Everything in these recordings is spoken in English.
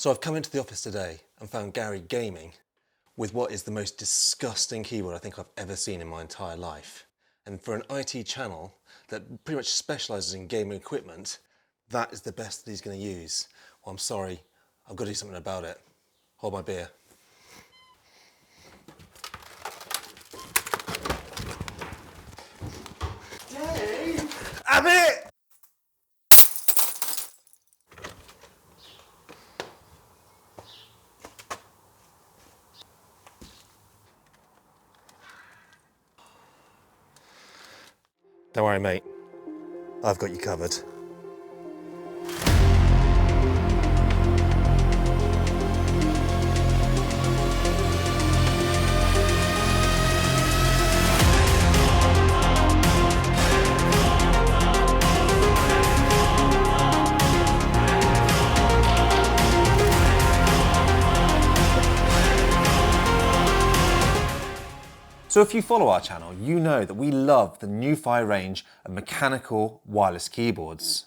So I've come into the office today and found Gary gaming with what is the most disgusting keyboard I think I've ever seen in my entire life. And for an IT channel that pretty much specialises in gaming equipment, that is the best that he's going to use. Well, I'm sorry, I've got to do something about it. Hold my beer. Dave! Have it! Don't worry, mate. I've got you covered. So if you follow our channel, you know that we love the NuFi range of mechanical wireless keyboards.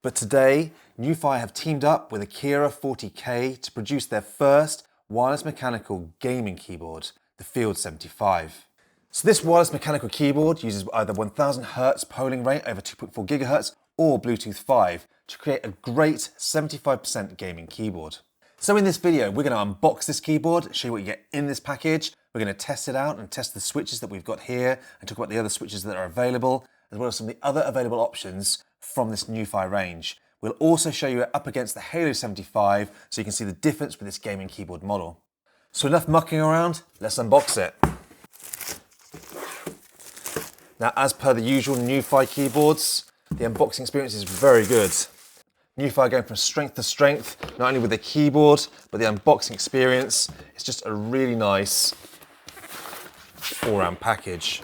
But today, NuFi have teamed up with Akira 40K to produce their first wireless mechanical gaming keyboard, the Field 75. So this wireless mechanical keyboard uses either 1000 Hz polling rate over 2.4 GHz or Bluetooth 5 to create a great 75% gaming keyboard. So in this video, we're going to unbox this keyboard, show you what you get in this package. We're going to test it out and test the switches that we've got here and talk about the other switches that are available, as well as some of the other available options from this NuFi range. We'll also show you it up against the Halo 75 so you can see the difference with this gaming keyboard model. So enough mucking around, let's unbox it. Now, as per the usual NuFi keyboards, the unboxing experience is very good. NuFi going from strength to strength, not only with the keyboard, but the unboxing experience. It's just a really nice all-round package.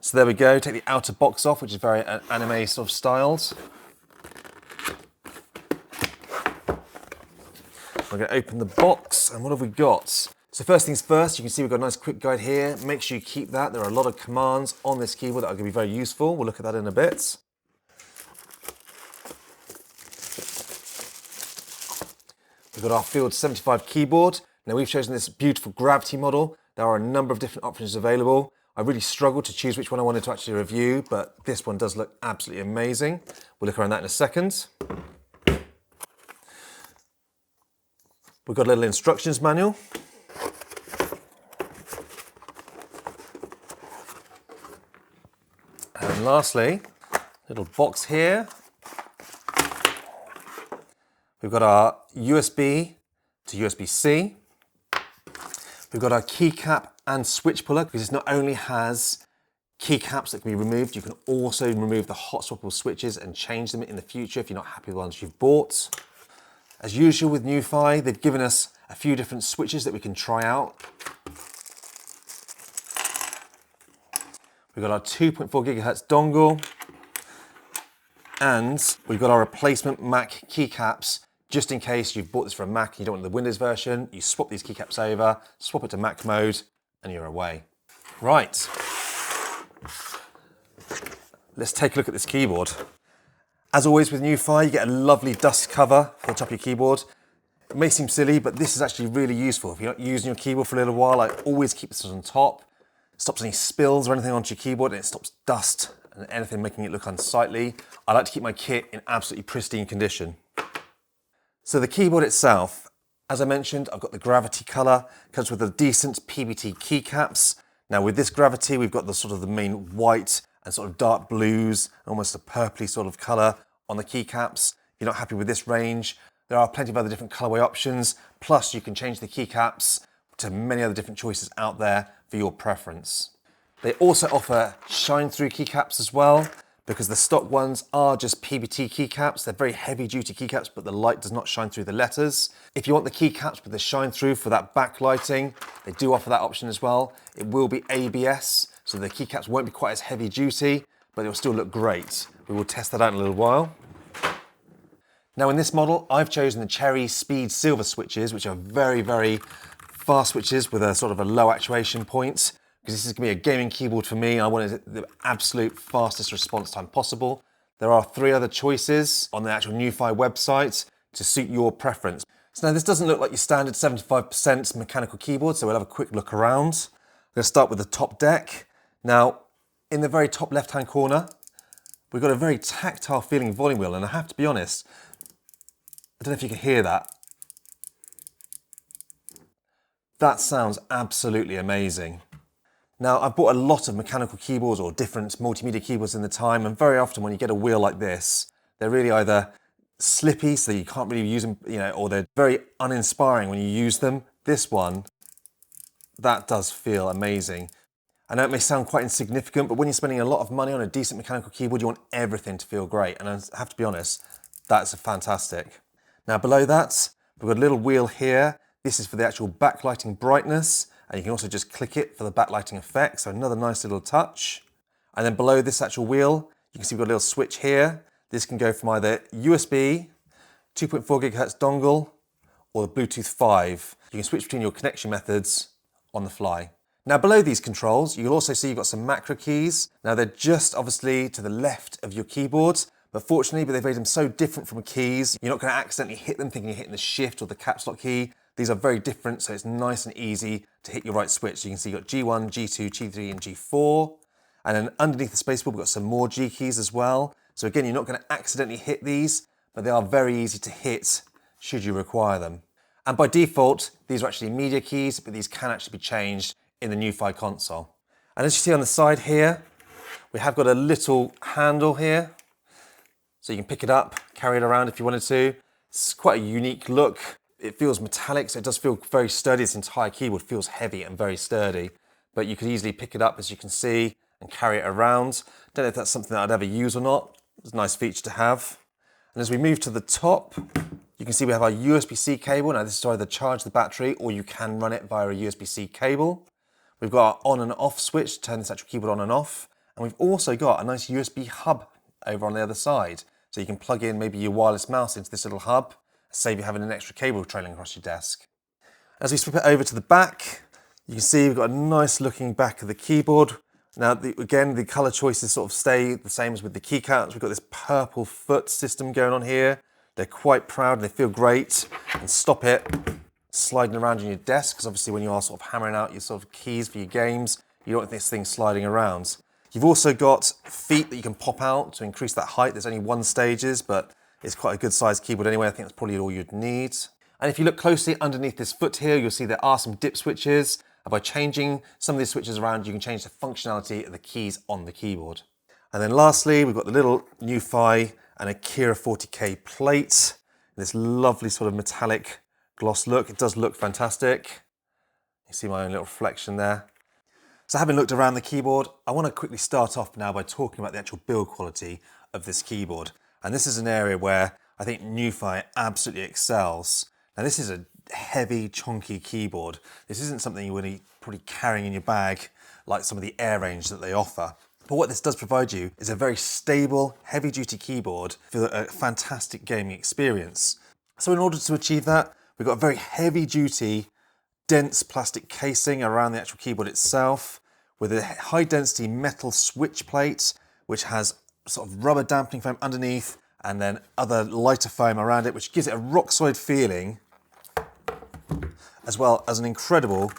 So there we go, take the outer box off, which is very anime sort of styled. We're going to open the box, and what have we got? So first things first, you can see we've got a nice quick guide here. Make sure you keep that. There are a lot of commands on this keyboard that are going to be very useful. We'll look at that in a bit. We've got our Field 75 keyboard. Now we've chosen this beautiful Gravity model. There are a number of different options available. I really struggled to choose which one I wanted to actually review, but this one does look absolutely amazing. We'll look around that in a second. We've got a little instructions manual. And lastly, little box here. We've got our USB to USB-C. We've got our keycap and switch puller, because this not only has keycaps that can be removed, you can also remove the hot swappable switches and change them in the future if you're not happy with the ones you've bought. As usual with NuFi, they've given us a few different switches that we can try out. We've got our 2.4 GHz dongle, and we've got our replacement Mac keycaps. Just in case you've bought this for a Mac and you don't want the Windows version, you swap these keycaps over, swap it to Mac mode, and you're away. Right. Let's take a look at this keyboard. As always with NuFi, you get a lovely dust cover for the top of your keyboard. It may seem silly, but this is actually really useful. If you're not using your keyboard for a little while, I always keep this on top. It stops any spills or anything onto your keyboard, and it stops dust and anything making it look unsightly. I like to keep my kit in absolutely pristine condition. So the keyboard itself, as I mentioned, I've got the Gravity color, comes with a decent PBT keycaps. Now with this Gravity, we've got the sort of the main white and sort of dark blues, almost a purpley sort of color on the keycaps. If you're not happy with this range, there are plenty of other different colorway options. Plus you can change the keycaps to many other different choices out there for your preference. They also offer shine-through keycaps as well, because the stock ones are just PBT keycaps. They're very heavy-duty keycaps, but the light does not shine through the letters. If you want the keycaps with the shine-through for that backlighting, they do offer that option as well. It will be ABS, so the keycaps won't be quite as heavy-duty, but they'll still look great. We will test that out in a little while. Now in this model, I've chosen the Cherry Speed Silver switches, which are very, very fast switches with a sort of a low actuation point. Because this is going to be a gaming keyboard for me. I wanted the absolute fastest response time possible. There are 3 other choices on the actual NuFi website. to suit your preference. So now this doesn't look like your standard 75% mechanical keyboard, so we'll have a quick look around. We're going to start with the top deck. Now, in the very top left-hand corner, we've got a very tactile feeling volume wheel, and I have to be honest, I don't know if you can hear that. That sounds absolutely amazing. Now, I've bought a lot of mechanical keyboards or different multimedia keyboards in the time, and very often when you get a wheel like this, they're really either slippy, so you can't really use them, or they're very uninspiring when you use them. This one, that does feel amazing. I know it may sound quite insignificant, but when you're spending a lot of money on a decent mechanical keyboard, you want everything to feel great. And I have to be honest, that's fantastic. Now below that, we've got a little wheel here. This is for the actual backlighting brightness, and you can also just click it for the backlighting effect. So another nice little touch. And then below this actual wheel, you can see we've got a little switch here. This can go from either USB, 2.4 gigahertz dongle, or the Bluetooth 5. You can switch between your connection methods on the fly. Now below these controls, you'll also see you've got some macro keys. Now they're just obviously to the left of your keyboards, but fortunately, they've made them so different from keys, you're not going to accidentally hit them thinking you're hitting the shift or the caps lock key. These are very different, so it's nice and easy to hit your right switch. So you can see you've got G1, G2, G3, and G4. And then underneath the spacebar, we've got some more G keys as well. So again, you're not going to accidentally hit these, but they are very easy to hit should you require them. And by default, these are actually media keys, but these can actually be changed in the NuFi console. And as you see on the side here, we have got a little handle here. So you can pick it up, carry it around if you wanted to. It's quite a unique look. It feels metallic, so it does feel very sturdy. This entire keyboard feels heavy and very sturdy, but you could easily pick it up, as you can see, and carry it around. Don't know if that's something that I'd ever use or not. It's a nice feature to have. And as we move to the top, you can see we have our USB-C cable. Now this is to either charge the battery or you can run it via a USB-C cable. We've got our on and off switch to turn this actual keyboard on and off. And we've also got a nice USB hub over on the other side. So you can plug in maybe your wireless mouse into this little hub, save you having an extra cable trailing across your desk. As we flip it over to the back, you can see we've got a nice looking back of the keyboard. Now, again, the color choices sort of stay the same as with the keycaps. We've got this purple foot system going on here. They're quite proud, they feel great. And stop it sliding around on your desk, because obviously when you are sort of hammering out your sort of keys for your games, you don't want this thing sliding around. You've also got feet that you can pop out to increase that height. There's only 1 stages, but it's quite a good sized keyboard anyway. I think that's probably all you'd need. And if you look closely underneath this foot here, you'll see there are some dip switches. And by changing some of these switches around, you can change the functionality of the keys on the keyboard. And then lastly, we've got the little NuFi and Akira 40K plate. This lovely sort of metallic gloss look. It does look fantastic. You see my own little reflection there. So having looked around the keyboard, I want to quickly start off now by talking about the actual build quality of this keyboard. And this is an area where I think NuFi absolutely excels. Now this is a heavy, chunky keyboard. This isn't something you would probably carrying in your bag like some of the Air range that they offer. But what this does provide you is a very stable, heavy-duty keyboard for a fantastic gaming experience. So in order to achieve that, we've got a very heavy-duty, dense plastic casing around the actual keyboard itself, with a high-density metal switch plate, which has sort of rubber dampening foam underneath, and then other lighter foam around it, which gives it a rock-solid feeling, as well as an incredible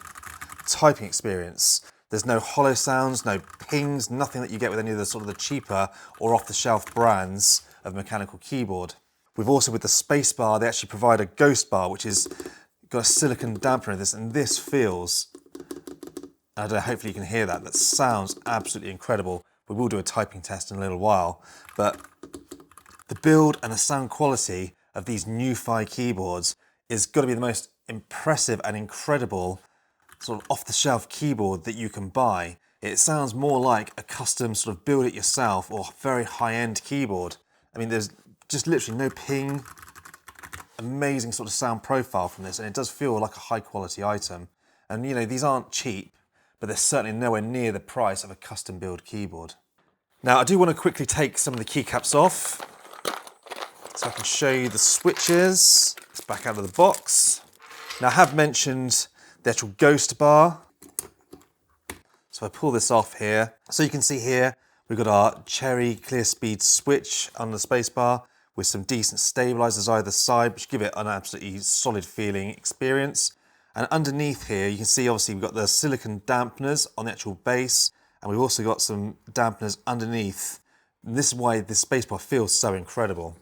typing experience. There's no hollow sounds, no pings, nothing that you get with any of the sort of the cheaper or off-the-shelf brands of mechanical keyboard. We've also, with the spacebar, they actually provide a ghost bar, which is got a silicone dampener in this, and this feels, I don't know, hopefully you can hear that, that sounds absolutely incredible. We will do a typing test in a little while, but the build and the sound quality of these NuFi keyboards is got to be the most impressive and incredible sort of off-the-shelf keyboard that you can buy. It sounds more like a custom sort of build it yourself or very high-end keyboard. I mean, there's just literally no ping, amazing sort of sound profile from this, and it does feel like a high-quality item. And you know, these aren't cheap, but they're certainly nowhere near the price of a custom build keyboard. Now, I do want to quickly take some of the keycaps off so I can show you the switches. It's back out of the box. Now, I have mentioned the actual ghost bar. So if I pull this off here, so you can see here, we've got our Cherry Clear Speed switch on the space bar. with some decent stabilizers either side, which give it an absolutely solid feeling experience. And underneath here, you can see obviously we've got the silicone dampeners on the actual base, and we've also got some dampeners underneath. And this is why this spacebar feels so incredible.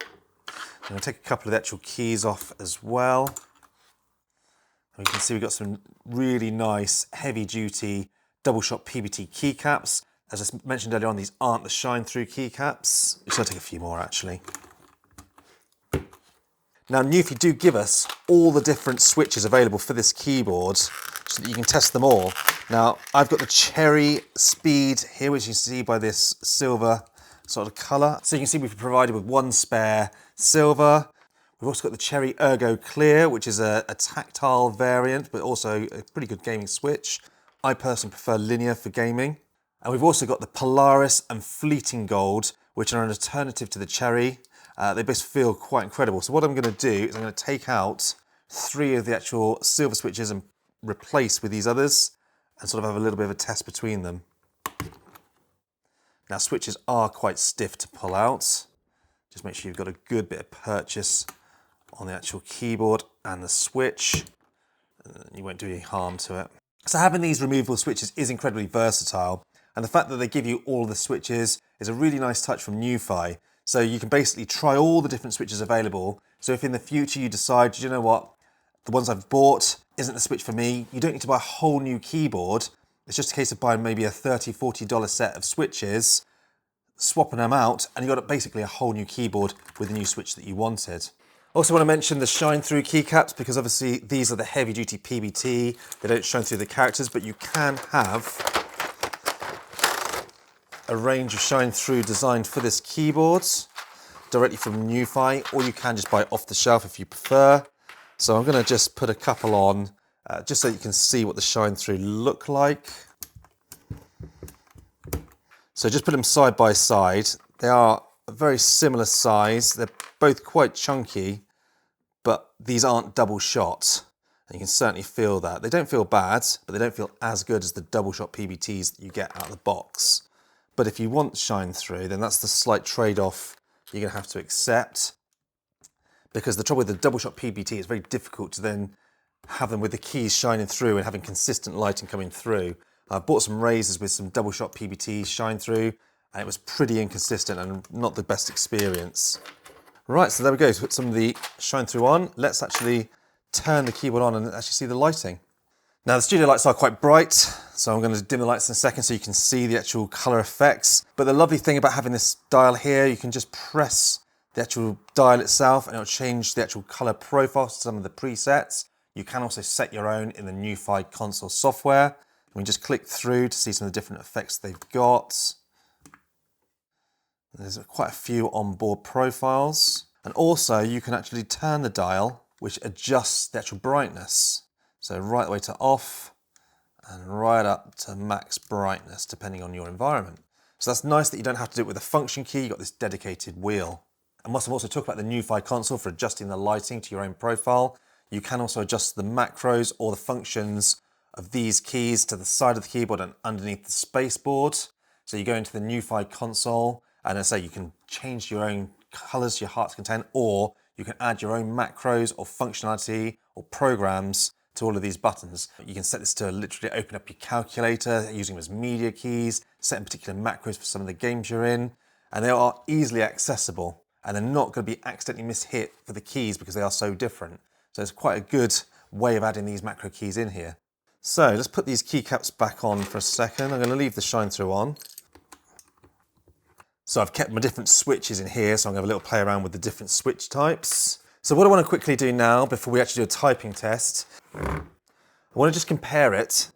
I'm going to take a couple of the actual keys off as well. And you can see we've got some really nice heavy-duty double-shot PBT keycaps. As I mentioned earlier on, these aren't the shine-through keycaps. I'm just going to take a few more actually. Now Newfie do give us all the different switches available for this keyboard so that you can test them all. Now I've got the Cherry Speed here, which you see by this silver sort of colour. So you can see we've provided with one spare silver. We've also got the Cherry Ergo Clear, which is a tactile variant, but also a pretty good gaming switch. I personally prefer linear for gaming. And we've also got the Polaris and Fleeting Gold, which are an alternative to the Cherry. They both feel quite incredible. So what I'm going to do is I'm going to take out 3 of the actual silver switches and replace with these others and sort of have a little bit of a test between them. Now switches are quite stiff to pull out. Just make sure you've got a good bit of purchase on the actual keyboard and the switch. You won't do any harm to it. So having these removable switches is incredibly versatile, and the fact that they give you all the switches is a really nice touch from Newfie. So you can basically try all the different switches available. So if in the future you decide, you know what, the ones I've bought isn't the switch for me, you don't need to buy a whole new keyboard. It's just a case of buying maybe a $30, $40 set of switches, swapping them out, and you've got basically a whole new keyboard with the new switch that you wanted. Also want to mention the shine through keycaps, because obviously these are the heavy duty PBT. They don't shine through the characters, but you can have a range of shine through designed for this keyboard directly from Newfie, or you can just buy it off the shelf if you prefer. So I'm going to just put a couple on just so you can see what the shine through look like. So just put them side by side. They are a very similar size. They're both quite chunky, but these aren't double shot. And you can certainly feel that. They don't feel bad, but they don't feel as good as the double shot PBTs that you get out of the box. But if you want shine through, then that's the slight trade-off you're going to have to accept. Because the trouble with the double shot PBT is very difficult to then have them with the keys shining through and having consistent lighting coming through. I bought some razors with some double shot PBT shine through, and it was pretty inconsistent and not the best experience. Right, so there we go. To put some of the shine through on, let's actually turn the keyboard on and actually see the lighting. Now the studio lights are quite bright, so I'm going to dim the lights in a second so you can see the actual colour effects. But the lovely thing about having this dial here, you can just press the actual dial itself and it'll change the actual colour profile to some of the presets. You can also set your own in the Newfie console software. We can just click through to see some of the different effects they've got. There's quite a few onboard profiles. And also you can actually turn the dial, which adjusts the actual brightness. So right the way to off and right up to max brightness, depending on your environment. So that's nice that you don't have to do it with a function key, you've got this dedicated wheel. And must have also talked about the Newfie console for adjusting the lighting to your own profile. You can also adjust the macros or the functions of these keys to the side of the keyboard and underneath the space-board. So you go into the Newfie console, and as I say, you can change your own colors to your heart's content, or you can add your own macros or functionality or programs to all of these buttons. You can set this to literally open up your calculator, using them as media keys, setting particular macros for some of the games you're in, and they are easily accessible, and they're not going to be accidentally mishit for the keys because they are so different. So it's quite a good way of adding these macro keys in here. So let's put these keycaps back on for a second. I'm going to leave the shine through on. So I've kept my different switches in here, so I'm going to have a little play around with the different switch types. So what I want to quickly do now, before we actually do a typing test, I want to just compare it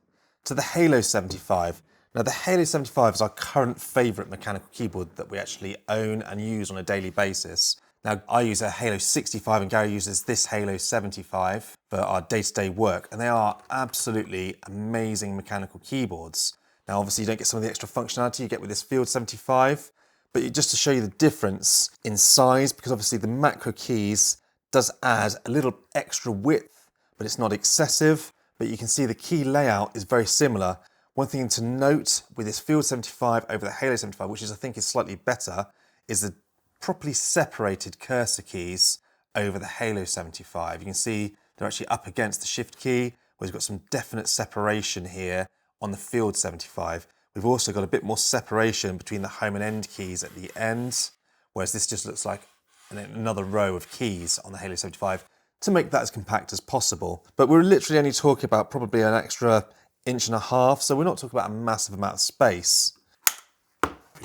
to the Halo 75. Now the Halo 75 is our current favourite mechanical keyboard that we actually own and use on a daily basis. Now I use a Halo 65 and Gary uses this Halo 75 for our day-to-day work, and they are absolutely amazing mechanical keyboards. Now obviously you don't get some of the extra functionality you get with this Field 75, but just to show you the difference in size, because obviously the macro keys does add a little extra width, but it's not excessive, but you can see the key layout is very similar. One thing to note with this Field 75 over the Halo 75, which is I think is slightly better, is the properly separated cursor keys over the Halo 75. You can see they're actually up against the Shift key, where we've got some definite separation here on the Field 75. We've also got a bit more separation between the home and end keys at the end, whereas this just looks like another row of keys on the Halo 75 to make that as compact as possible. But we're literally only talking about probably an extra 1.5 inches, so we're not talking about a massive amount of space.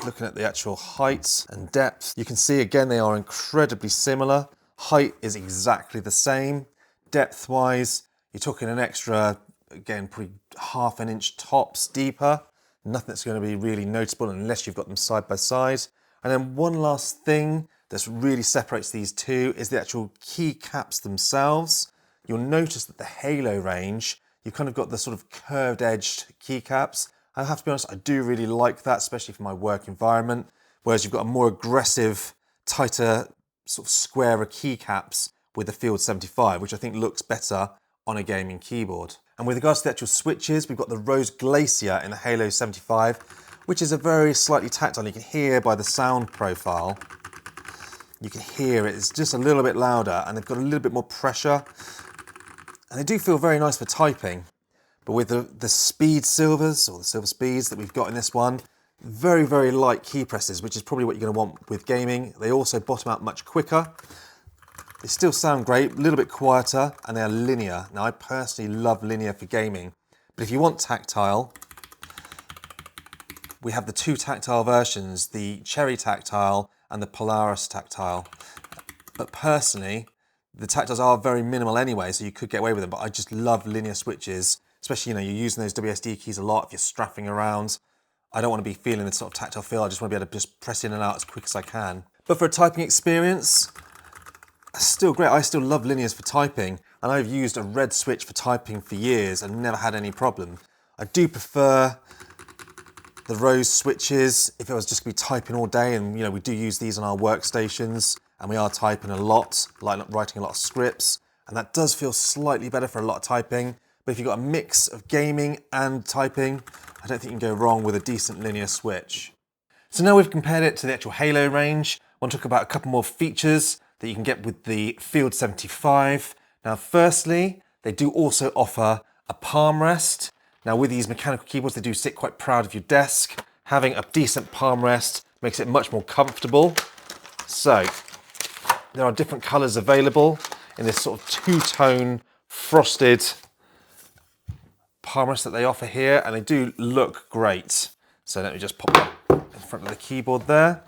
Looking at the actual height and depth, you can see again they are incredibly similar. Height is exactly the same. Depth-wise, you're talking an extra, again, probably 1/2 inch tops deeper. Nothing that's going to be really noticeable unless you've got them side by side. And then one last thing that really separates these two is the actual keycaps themselves. You'll notice that the Halo range, you've kind of got the sort of curved edged keycaps. I have to be honest, I do really like that, especially for my work environment. Whereas you've got a more aggressive, tighter, sort of squarer keycaps with the Field 75, which I think looks better on a gaming keyboard. And with regards to the actual switches, we've got the Rose Glacier in the Halo 75, which is a very slightly tactile. You can hear by the sound profile, you can hear it's just a little bit louder and they've got a little bit more pressure. And they do feel very nice for typing. But with the Speed Silvers, or the Silver Speeds that we've got in this one, very, very light key presses, which is probably what you're going to want with gaming. They also bottom out much quicker. They still sound great, a little bit quieter, and they are linear. Now, I personally love linear for gaming. But if you want tactile, we have the two tactile versions, the Cherry Tactile and the Polaris Tactile. But personally, the tactiles are very minimal anyway, so you could get away with them. But I just love linear switches. Especially, you're using those WSD keys a lot if you're strapping around. I don't want to be feeling this sort of tactile feel. I just want to be able to just press in and out as quick as I can. But for a typing experience, it's still great. I still love linears for typing, and I've used a red switch for typing for years and never had any problem. I do prefer the Rose switches if I was just going to be typing all day, and we do use these on our workstations, and we are typing a lot, like writing a lot of scripts, and that does feel slightly better for a lot of typing. But if you've got a mix of gaming and typing, I don't think you can go wrong with a decent linear switch. So now we've compared it to the actual Halo range, I want to talk about a couple more features that you can get with the Field 75. Now, firstly, they do also offer a palm rest. Now, with these mechanical keyboards, they do sit quite proud of your desk. Having a decent palm rest makes it much more comfortable. So, there are different colours available in this sort of two-tone frosted palm rest that they offer here, and they do look great. So let me just pop that in front of the keyboard there.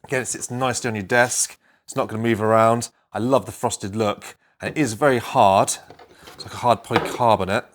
Again, it sits nicely on your desk. It's not going to move around. I love the frosted look, and it is very hard. It's like a hard polycarbonate,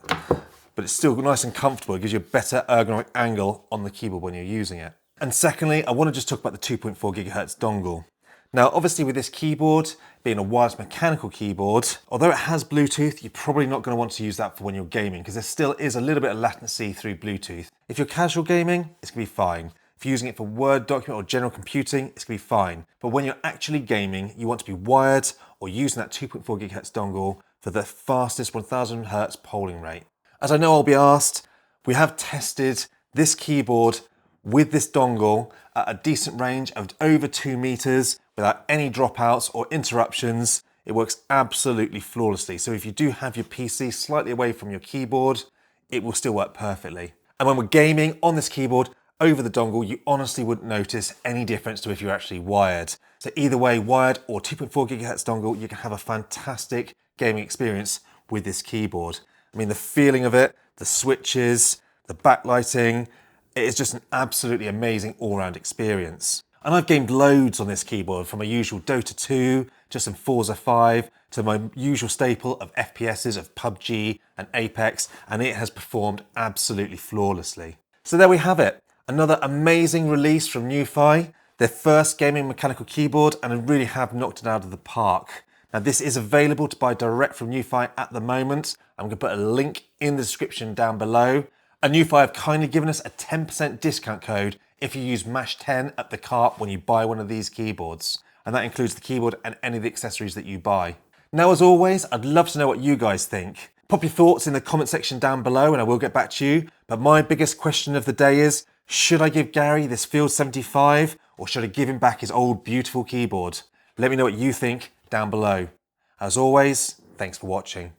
but it's still nice and comfortable. It gives you a better ergonomic angle on the keyboard when you're using it. And secondly, I want to just talk about the 2.4 GHz dongle. Now, obviously with this keyboard, being a wireless mechanical keyboard, although it has Bluetooth, you're probably not going to want to use that for when you're gaming, because there still is a little bit of latency through Bluetooth. If you're casual gaming, it's going to be fine. If you're using it for Word document or general computing, it's going to be fine. But when you're actually gaming, you want to be wired or using that 2.4 GHz dongle for the fastest 1000 Hz polling rate. As I know I'll be asked, we have tested this keyboard with this dongle at a decent range of over 2 meters without any dropouts or interruptions. It works absolutely flawlessly. So if you do have your PC slightly away from your keyboard, it will still work perfectly. And when we're gaming on this keyboard over the dongle, you honestly wouldn't notice any difference to if you're actually wired. So either way, wired or 2.4 GHz dongle, you can have a fantastic gaming experience with this keyboard. I mean, the feeling of it, the switches, the backlighting, it is just an absolutely amazing all-round experience. And I've gamed loads on this keyboard, from my usual Dota 2 to some Forza 5 to my usual staple of FPSs of PUBG and Apex, and it has performed absolutely flawlessly. So there we have it. Another amazing release from NuFi, their first gaming mechanical keyboard, and they really have knocked it out of the park. Now, this is available to buy direct from NuFi at the moment. I'm going to put a link in the description down below. And NuFi have kindly given us a 10% discount code if you use MASH10 at the cart when you buy one of these keyboards. And that includes the keyboard and any of the accessories that you buy. Now, as always, I'd love to know what you guys think. Pop your thoughts in the comment section down below and I will get back to you. But my biggest question of the day is, should I give Gary this Field 75 or should I give him back his old beautiful keyboard? Let me know what you think down below. As always, thanks for watching.